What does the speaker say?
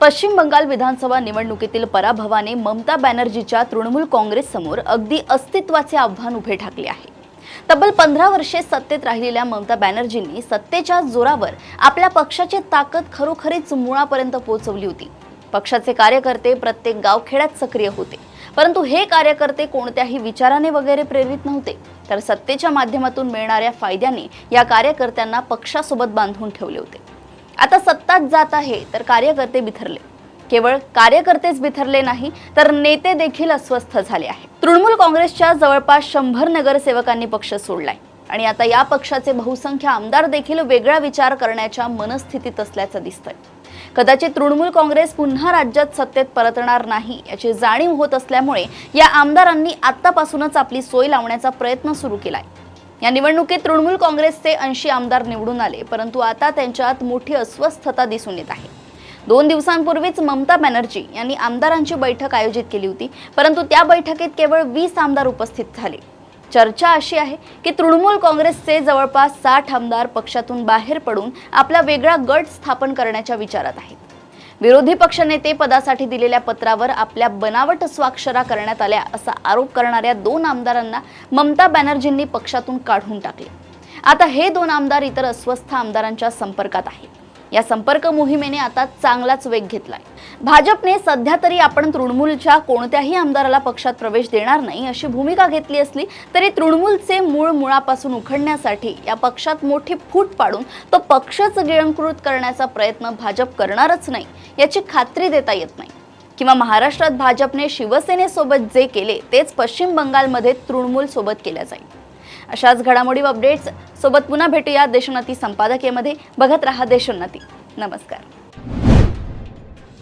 पश्चिम बंगाल विधानसभा निवडणुकीतील पराभवाने ममता बॅनर्जीच्या तृणमूल काँग्रेस समोर अगदी अस्तित्वाचे आव्हान उभे ठाकले आहे। तब्बल 15 वर्षे सत्तेत राहिलेल्या ममता बॅनर्जींनी सत्तेच्या जोरावर आपल्या पक्षाची ताकद खरोखरीच मुळापर्यंत पोहोचवली होती। पक्षाचे कार्यकर्ते प्रत्येक गावखेड्यात सक्रिय होते, परंतु हे कार्यकर्ते कोणत्याही विचाराने वगैरे प्रेरित नव्हते, तर सत्तेच्या माध्यमातून मिळणाऱ्या फायद्याने या कार्यकर्त्यांना पक्षासोबत बांधून ठेवले होते। आता सत्ताच जात आहे तर कार्यकर्ते बिथरले। केवळ कार्यकर्तेच बिथरले नाही तर नेते देखील अस्वस्थ झाले आहेत। तृणमूल काँग्रेसच्या जवळपास 100 नगरसेवकांनी पक्ष सोडलाय आणि आता या पक्षाचे बहुसंख्य आमदार देखील वेगळा विचार करण्याच्या मनस्थितीत असल्याचं दिसतंय। कदाचित तृणमूल काँग्रेस पुन्हा राज्यात सत्तेत परतणार नाही याची जाणीव होत असल्यामुळे या आमदारांनी आतापासूनच आपली सोय लावण्याचा प्रयत्न सुरू केलाय। या निवडणुकीत तृणमूल काँग्रेसचे 80 आमदार निवडून आले, परंतु आता त्यांच्यात मोठी अस्वस्थता दिसून येत आहे। 2 दिवसांपूर्वीच ममता बॅनर्जी यांनी आमदारांची बैठक आयोजित केली होती, परंतु त्या बैठकीत केवळ 20 आमदार उपस्थित झाले। चर्चा अशी आहे की तृणमूल काँग्रेसचे जवळपास 60 आमदार पक्षातून बाहेर पडून आपला वेगळा गट स्थापन करण्याच्या विचारात आहेत। विरोधी पक्षनेते पदासाठी दिलेल्या पत्रावर आपल्या बनावट स्वाक्षरा करण्यात आल्या असा आरोप करणाऱ्या 2 आमदारांना ममता बॅनर्जींनी पक्षातून काढून टाकले। आता हे 2 आमदार इतर अस्वस्थ आमदारांच्या संपर्कात आहेत। या संपर्क मोहिमेने आता चांगलाच वेग घेतलाय। भाजपने सध्या तरी आपण तृणमूलच्या कोणत्याही आमदाराला पक्षात प्रवेश देणार नाही अशी भूमिका घेतली असली तरी तृणमूलचे मूळ मुळापासून उखडण्यासाठी या पक्षात मोठी फूट पाडून तो पक्षच गिळंकृत करण्याचा प्रयत्न भाजप करणारच नाही याची खात्री देता येत नाही। किंवा महाराष्ट्रात भाजपने शिवसेनेसोबत जे केले तेच पश्चिम बंगालमध्ये तृणमूल सोबत केले जाईल। अशाच घडामोडी अपडेट्स सोबत पुन्हा भेटूया देशोन्नती संपादकीयमध्ये। बघत रहा देशोन्नती। नमस्कार।